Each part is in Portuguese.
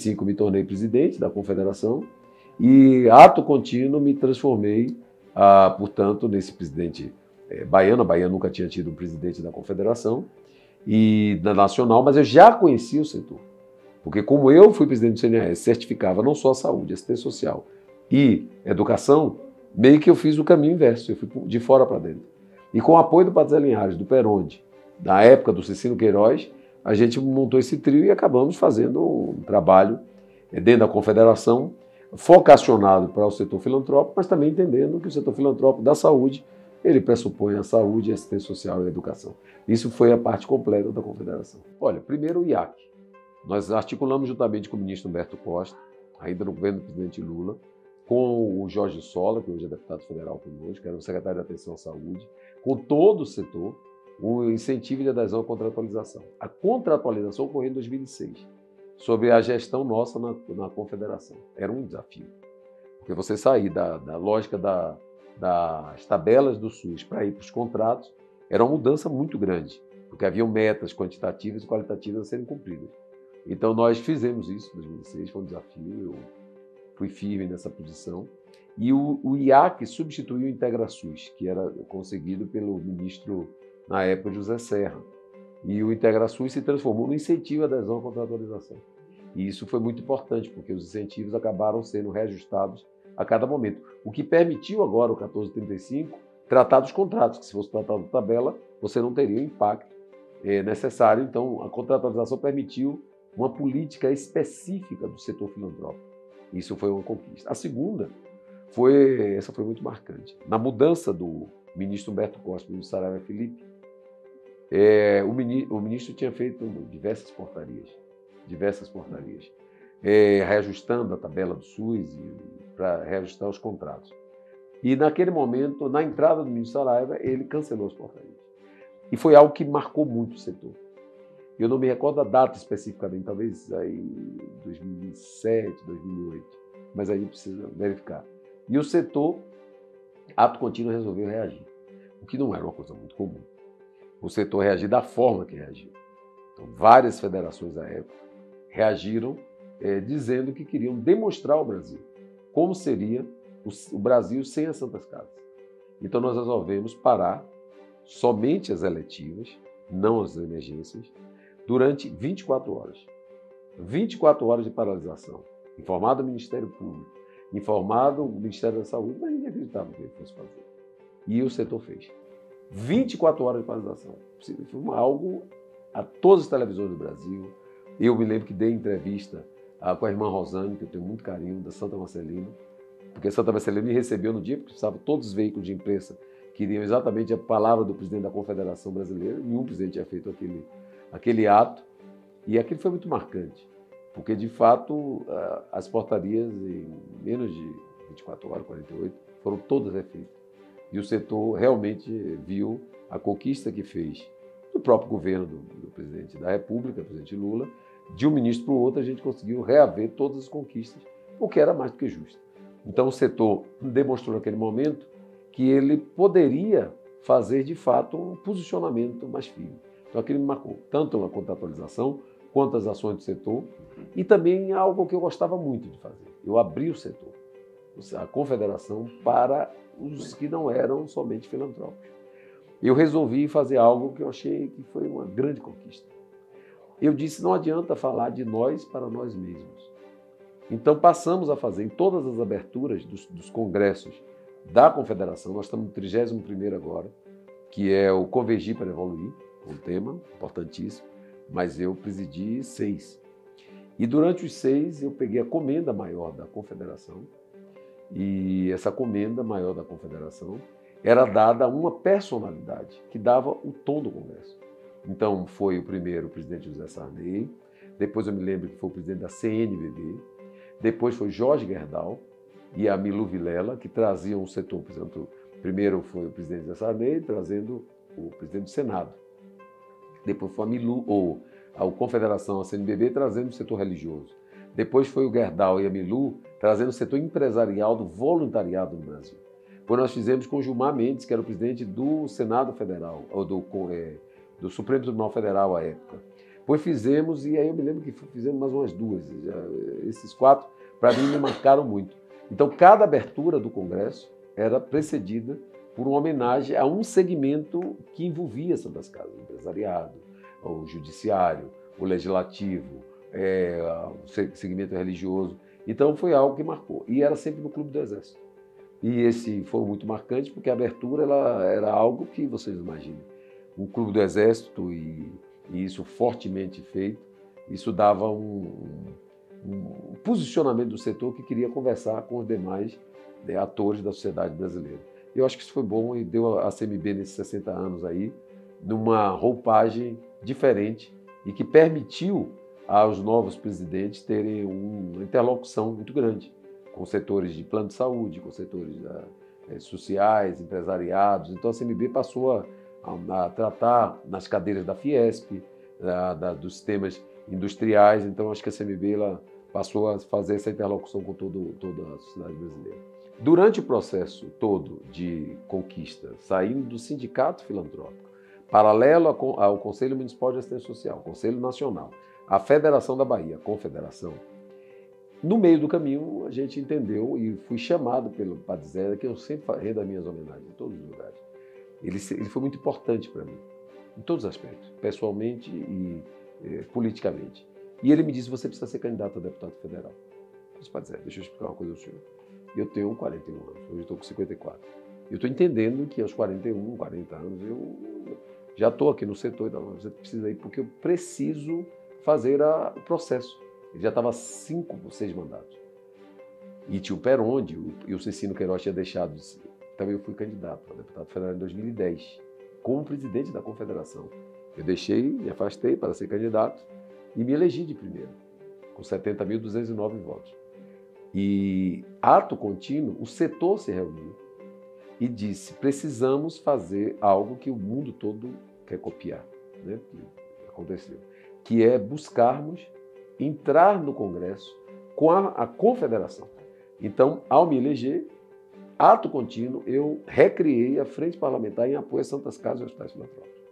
95 me tornei presidente da Confederação e, ato contínuo, me transformei, portanto, nesse presidente baiano. A Bahia nunca tinha tido um presidente da Confederação e da Nacional, mas eu já conhecia o setor. Porque como eu fui presidente do CNAS, certificava não só a saúde, assistência social e educação, meio que eu fiz o caminho inverso, eu fui de fora para dentro. E com o apoio do Patrícia Linhares, do Peronde, da época do Cecílio Queiroz, a gente montou esse trio e acabamos fazendo um trabalho dentro da Confederação, focacionado para o setor filantrópico, mas também entendendo que o setor filantrópico da saúde, ele pressupõe a saúde, a assistência social e a educação. Isso foi a parte completa da Confederação. Olha, primeiro o IAC. Nós articulamos juntamente com o ministro Humberto Costa, ainda no governo do presidente Lula, com o Jorge Sola, que hoje é deputado federal conosco, que era o secretário de Atenção à Saúde, com todo o setor, o incentivo de adesão à contratualização. A contratualização ocorreu em 2006, sobre a gestão nossa na Confederação. Era um desafio, porque você sair da lógica das tabelas do SUS para ir para os contratos era uma mudança muito grande, porque haviam metas quantitativas e qualitativas a serem cumpridas. Então nós fizemos isso em 2006, foi um desafio, eu fui firme nessa posição. E o IAC substituiu o IntegraSUS, que era conseguido pelo ministro, na época, José Serra. E o IntegraSUS se transformou no incentivo à adesão à contratualização. E isso foi muito importante, porque os incentivos acabaram sendo reajustados a cada momento. O que permitiu agora o 1435 tratar dos contratos, que se fosse tratado de tabela, você não teria o impacto necessário. Então, a contratualização permitiu uma política específica do setor filantrópico. Isso foi uma conquista. A segunda, essa foi muito marcante. Na mudança do ministro Humberto Costa para o ministro Saraiva Felipe, o ministro tinha feito diversas portarias, reajustando a tabela do SUS para reajustar os contratos. E naquele momento, na entrada do ministro Saraiva, ele cancelou as portarias. E foi algo que marcou muito o setor. Eu não me recordo a data especificamente, talvez aí 2007, 2008, mas aí precisa verificar. E o setor, ato contínuo, resolveu reagir, o que não era uma coisa muito comum. O setor reagiu da forma que reagiu. Então, várias federações da época reagiram dizendo que queriam demonstrar ao Brasil como seria o Brasil sem as Santas Casas. Então, nós resolvemos parar somente as eletivas, não as emergências, durante 24 horas. 24 horas de paralisação. Informado o Ministério Público, informado o Ministério da Saúde, mas ninguém acreditava que ele fosse fazer. E o setor fez. 24 horas de paralisação. Foi algo a todas as televisões do Brasil. Eu me lembro que dei entrevista com a irmã Rosane, que eu tenho muito carinho, da Santa Marcelina, porque Santa Marcelina me recebeu no dia, porque estavam todos os veículos de imprensa queriam exatamente a palavra do presidente da Confederação Brasileira. Nenhum presidente tinha feito aquele ato, e aquilo foi muito marcante, porque, de fato, as portarias, em menos de 24 horas, 48, foram todas refeitas. E o setor realmente viu a conquista que fez do próprio governo do presidente da República, do presidente Lula. De um ministro para o outro, a gente conseguiu reaver todas as conquistas, o que era mais do que justo. Então, o setor demonstrou naquele momento que ele poderia fazer, de fato, um posicionamento mais firme. Então, aquilo me marcou, tanto a contratualização, quanto as ações do setor, e também algo que eu gostava muito de fazer. Eu abri o setor, a Confederação, para os que não eram somente filantrópicos. Eu resolvi fazer algo que eu achei que foi uma grande conquista. Eu disse, não adianta falar de nós para nós mesmos. Então, passamos a fazer, em todas as aberturas dos congressos da Confederação, nós estamos no 31º agora, que é o Convergir para Evoluir, um tema importantíssimo, mas eu presidi 6. E durante os 6 eu peguei a comenda maior da Confederação, e essa comenda maior da Confederação era dada a uma personalidade que dava o tom do Congresso. Então foi o primeiro o presidente José Sarney, depois eu me lembro que foi o presidente da CNBB, depois foi Jorge Gerdau e a Milu Vilela, que traziam o setor, por exemplo, primeiro foi o presidente José Sarney trazendo o presidente do Senado. Depois foi a Milu, ou a Confederação, a CNBB, trazendo o setor religioso. Depois foi o Gerdau e a Milu trazendo o setor empresarial do voluntariado no Brasil. Depois nós fizemos com o Gilmar Mendes, que era o presidente do Senado Federal, ou do Supremo Tribunal Federal à época. Pois fizemos, e aí eu me lembro que fizemos mais umas duas. Esses 4, para mim, me marcaram muito. Então, cada abertura do Congresso era precedida por uma homenagem a um segmento que envolvia Santas Casas, o empresariado, o judiciário, o legislativo, o segmento religioso. Então, foi algo que marcou. E era sempre no Clube do Exército. E esse foi muito marcante, porque a abertura ela era algo que vocês imaginem. Um Clube do Exército, e isso fortemente feito, isso dava um posicionamento do setor que queria conversar com os demais atores da sociedade brasileira. Eu acho que isso foi bom e deu a CMB nesses 60 anos aí, numa roupagem diferente e que permitiu aos novos presidentes terem uma interlocução muito grande com setores de plano de saúde, com setores sociais, empresariados. Então a CMB passou a tratar nas cadeiras da Fiesp, dos temas industriais. Então acho que a CMB ela passou a fazer essa interlocução com toda a sociedade brasileira. Durante o processo todo de conquista, saindo do sindicato filantrópico, paralelo ao Conselho Municipal de Assistência Social, Conselho Nacional, a Federação da Bahia, a Confederação, no meio do caminho a gente entendeu e fui chamado pelo Padre Zé, que eu sempre rendo as minhas homenagens em todos os lugares. Ele foi muito importante para mim, em todos os aspectos, pessoalmente e politicamente. E ele me disse, você precisa ser candidato a deputado federal. Eu disse, Padre Zé, deixa eu explicar uma coisa ao senhor. Eu tenho 41 anos, hoje estou com 54. Eu estou entendendo que aos 41, 40 anos, eu já estou aqui no setor, então você precisa ir, porque eu preciso fazer o processo. Ele já estava 5 ou 6 mandatos. E tinha o Peronde, e o Cecino Queiroz tinha deixado. Também eu fui candidato a deputado federal em 2010, como presidente da Confederação. Eu me afastei para ser candidato e me elegi de primeiro, com 70.209 votos. E, ato contínuo, o setor se reuniu e disse, precisamos fazer algo que o mundo todo quer copiar, né? Que aconteceu, que é buscarmos entrar no Congresso com a Confederação. Então, ao me eleger, ato contínuo, eu recriei a Frente Parlamentar em apoio a Santas Casas e Hospitais Filantrópicos.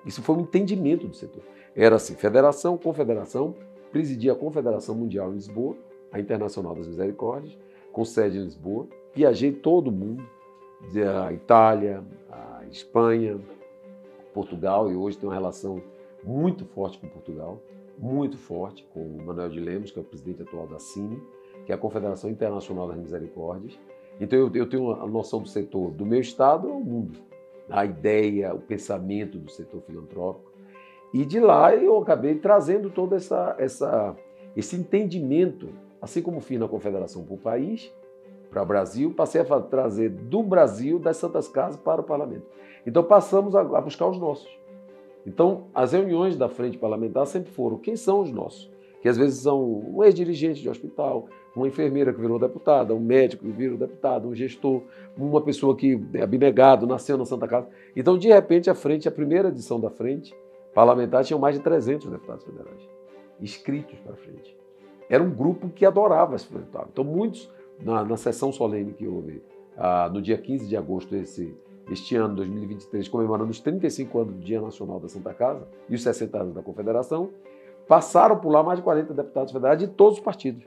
Isso foi um entendimento do setor. Era assim, federação, confederação, presidia a Confederação Mundial em Lisboa, a Internacional das Misericórdias, com sede em Lisboa. Viajei todo o mundo, a Itália, a Espanha, Portugal, e hoje tenho uma relação muito forte com Portugal, muito forte com o Manuel de Lemos, que é o presidente atual da CIMI, que é a Confederação Internacional das Misericórdias. Então eu tenho uma noção do setor do meu estado ao mundo, a ideia, o pensamento do setor filantrópico. E de lá eu acabei trazendo todo esse entendimento, assim como fiz na Confederação para o país, para o Brasil, passei a trazer do Brasil, das Santas Casas, para o Parlamento. Então passamos a buscar os nossos. Então as reuniões da Frente Parlamentar sempre foram, quem são os nossos? Que às vezes são um ex-dirigente de hospital, uma enfermeira que virou deputada, um médico que virou deputado, um gestor, uma pessoa que é abnegado, nasceu na Santa Casa. Então, de repente, a primeira edição da Frente Parlamentar tinha mais de 300 deputados federais inscritos para a frente. Era um grupo que adorava esse plenário. Então, muitos, na sessão solene que houve, no dia 15 de agosto este ano, 2023, comemorando os 35 anos do Dia Nacional da Santa Casa e os 60 anos da Confederação, passaram por lá mais de 40 deputados federais de todos os partidos,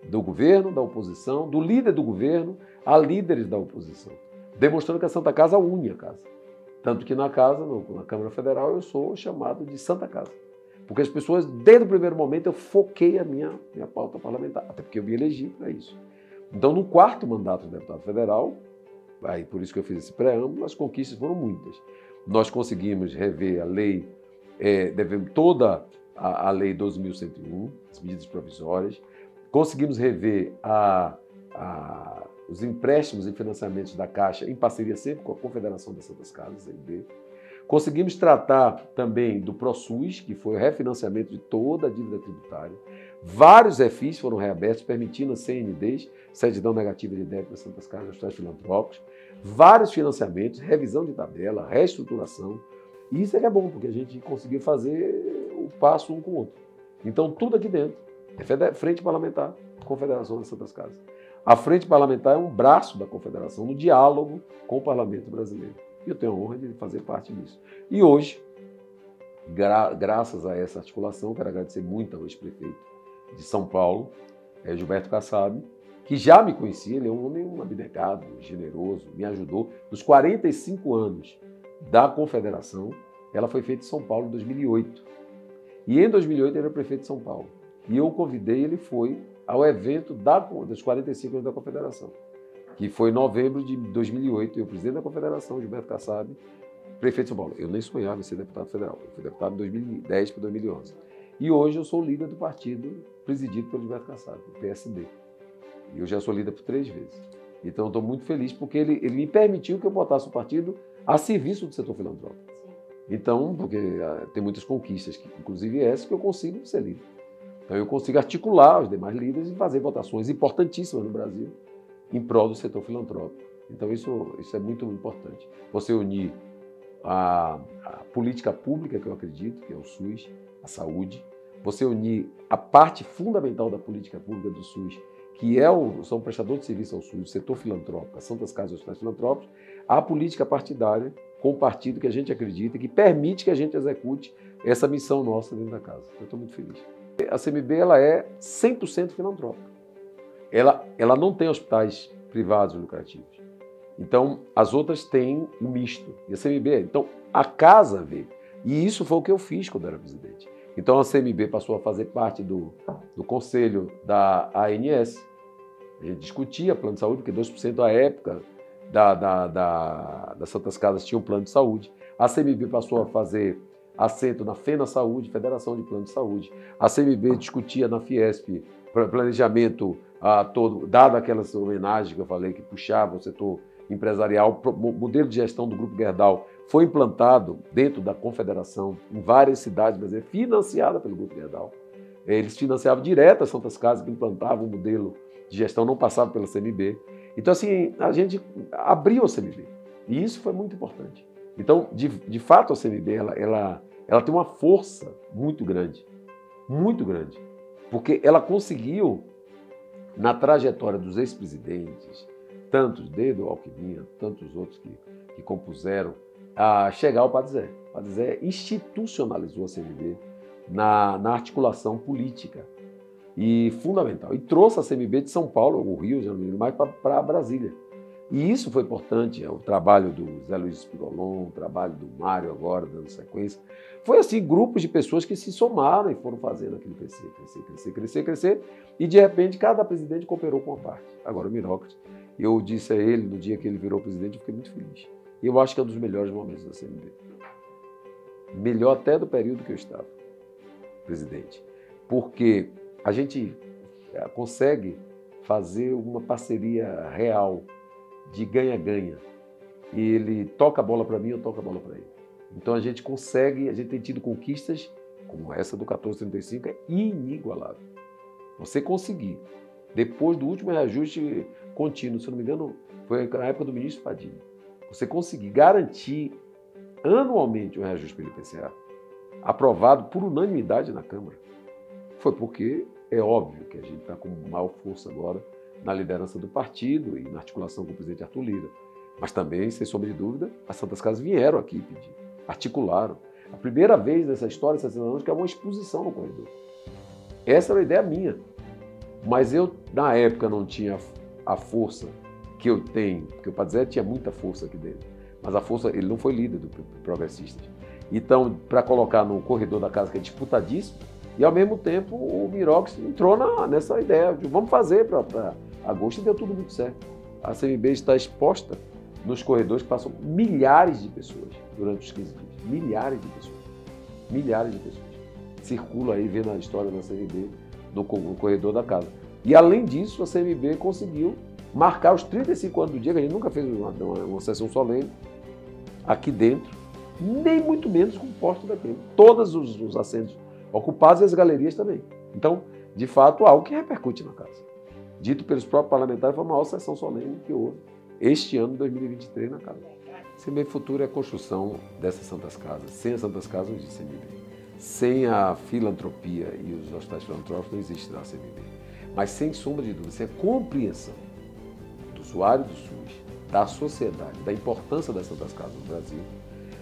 do governo, da oposição, do líder do governo a líderes da oposição, demonstrando que a Santa Casa une a casa. Tanto que na Câmara Federal, eu sou chamado de Santa Casa. Porque as pessoas, desde o primeiro momento, eu foquei a minha pauta parlamentar, até porque eu me elegi para isso. Então, no 4º mandato de deputado federal, aí por isso que eu fiz esse preâmbulo, as conquistas foram muitas. Nós conseguimos rever a lei, toda a Lei 12.101, as medidas provisórias, conseguimos rever os empréstimos e financiamentos da Caixa, em parceria sempre com a Confederação das Santas Casas, CNB. Conseguimos tratar também do ProSUS, que foi o refinanciamento de toda a dívida tributária. Vários refis foram reabertos, permitindo as CNDs, certidão negativa de débito das Santas Casas e hospitais filantrópicos. Vários financiamentos, revisão de tabela, reestruturação. E isso é que é bom, porque a gente conseguiu fazer o passo um com o outro. Então, tudo aqui dentro é Frente Parlamentar, Confederação das Santas Casas. A Frente Parlamentar é um braço da Confederação no diálogo com o Parlamento brasileiro. E eu tenho a honra de fazer parte disso. E hoje, Graças a essa articulação, quero agradecer muito ao ex-prefeito de São Paulo, Gilberto Kassab, que já me conhecia, ele é um homem abnegado, generoso, me ajudou. Nos 45 anos da Confederação, ela foi feita em São Paulo em 2008. E em 2008 ele era prefeito de São Paulo. E eu o convidei, ele foi ao evento dos 45 anos da Confederação, que foi em novembro de 2008. Eu, presidente da Confederação, Gilberto Kassab, prefeito de São Paulo. Eu nem sonhava em ser deputado federal. Eu fui deputado de 2010 para 2011. E hoje eu sou líder do partido presidido pelo Gilberto Kassab, o PSD. E eu já sou líder por 3 vezes. Então eu estou muito feliz porque ele me permitiu que eu botasse o partido a serviço do setor filantrópico. Então, porque tem muitas conquistas, inclusive essa, que eu consigo ser líder. Então eu consigo articular os demais líderes e fazer votações importantíssimas no Brasil em prol do setor filantrópico. Então isso é muito importante. Você unir a política pública, que eu acredito, que é o SUS, a saúde, você unir a parte fundamental da política pública do SUS, que são prestadores de serviço ao SUS, o setor filantrópico, as Santas Casas e Hospitais Filantrópicos, a política partidária com o partido que a gente acredita, que permite que a gente execute essa missão nossa dentro da casa. Eu estou muito feliz. A CMB ela é 100% filantrópica. Ela não tem hospitais privados lucrativos. Então, as outras têm um misto. E a CMB, então, a casa vê. E isso foi o que eu fiz quando era presidente. Então, a CMB passou a fazer parte do conselho da ANS. A gente discutia plano de saúde, porque 2% à época das Santas Casas tinham plano de saúde. A CMB passou a fazer assento na FENA Saúde, Federação de Plano de Saúde. A CMB discutia na Fiesp planejamento todo, dado aquelas homenagens que eu falei, que puxava o setor empresarial. O modelo de gestão do Grupo Gerdau foi implantado dentro da Confederação, em várias cidades brasileiras, financiada pelo Grupo Gerdau. Eles financiavam direto as Santas Casas que implantavam o modelo de gestão, não passava pela CMB. Então, assim, a gente abriu a CMB. E isso foi muito importante. Então, de fato, a CMB ela tem uma força muito grande, porque ela conseguiu, na trajetória dos ex-presidentes, tantos desde o Alckmin, tantos outros que compuseram, a chegar ao Padizé. O Padizé institucionalizou a CMB na articulação política e fundamental. E trouxe a CMB de São Paulo, o Rio, já não me lembro mais, para Brasília. E isso foi importante, o trabalho do Zé Luiz Spigolon, o trabalho do Mário agora, dando sequência. Foi assim, grupos de pessoas que se somaram e foram fazendo aquilo crescer. E de repente cada presidente cooperou com uma parte. Agora o Minócrates, eu disse a ele no dia que ele virou presidente, eu fiquei muito feliz. E eu acho que é um dos melhores momentos da CMB. Melhor até do período que eu estava presidente. Porque a gente consegue fazer uma parceria real de ganha-ganha. E ele toca a bola para mim, eu toco a bola para ele. Então a gente tem tido conquistas como essa do 1435, é inigualável. Você conseguir, depois do último reajuste contínuo, se não me engano, foi na época do ministro Padilha, você conseguir garantir anualmente um reajuste pelo IPCA, aprovado por unanimidade na Câmara, foi porque é óbvio que a gente está com maior força agora na liderança do partido e na articulação com o presidente Arthur Lira. Mas também, sem sombra de dúvida, as Santas Casas vieram aqui pedir, articularam. A primeira vez nessa história, 60 anos, que é uma exposição no corredor. Essa era a ideia minha. Mas eu, na época, não tinha a força que eu tenho, porque o Padizé tinha muita força aqui dentro. Mas a força, ele não foi líder do Progressistas. Então, para colocar no corredor da casa, que é disputadíssimo, e ao mesmo tempo o Mirox entrou nessa ideia de vamos fazer para agosto, e deu tudo muito certo. A CMB está exposta nos corredores que passam milhares de pessoas durante os 15 dias. Milhares de pessoas. Milhares de pessoas. Circula aí, vendo a história da CMB no corredor da casa. E além disso, a CMB conseguiu marcar os 35 anos do dia, que a gente nunca fez uma sessão solene aqui dentro, nem muito menos com o posto daquele. Todos os assentos ocupados e as galerias também. Então, de fato, algo que repercute na casa. Dito pelos próprios parlamentares, foi a maior sessão solene que houve este ano, 2023, na casa. CMB Futuro é a construção dessas Santas Casas. Sem as Santas Casas não existe CMB. Sem a filantropia e os hospitais filantrópicos não existe a CMB. Mas, sem sombra de dúvida, sem a compreensão do usuário do SUS, da sociedade, da importância das Santas Casas no Brasil,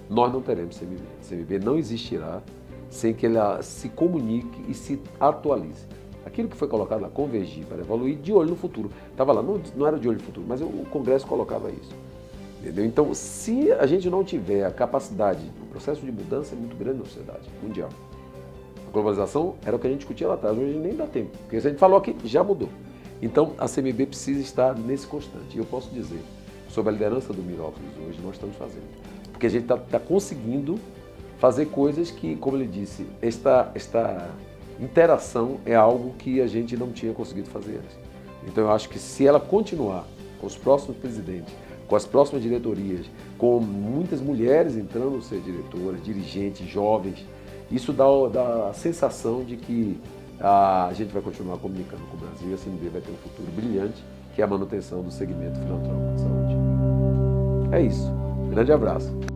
nós não teremos CMB. CMB não existirá sem que ela se comunique e se atualize. Aquilo que foi colocado lá, convergir para evoluir, de olho no futuro. Estava lá, não era de olho no futuro, mas o Congresso colocava isso. Entendeu? Então, se a gente não tiver a capacidade, o processo de mudança é muito grande na sociedade mundial. A globalização era o que a gente discutia lá atrás, hoje nem dá tempo, porque se a gente falou aqui, já mudou. Então, a CMB precisa estar nesse constante. E eu posso dizer, sob a liderança do Mirópolis hoje, nós estamos fazendo. Porque a gente está conseguindo fazer coisas que, como ele disse, esta interação é algo que a gente não tinha conseguido fazer antes. Então, eu acho que se ela continuar com os próximos presidentes, com as próximas diretorias, com muitas mulheres entrando a ser diretoras, dirigentes, jovens, isso dá a sensação de que a gente vai continuar comunicando com o Brasil e a CMB vai ter um futuro brilhante, que é a manutenção do segmento filantrópico de saúde. É isso. Grande abraço.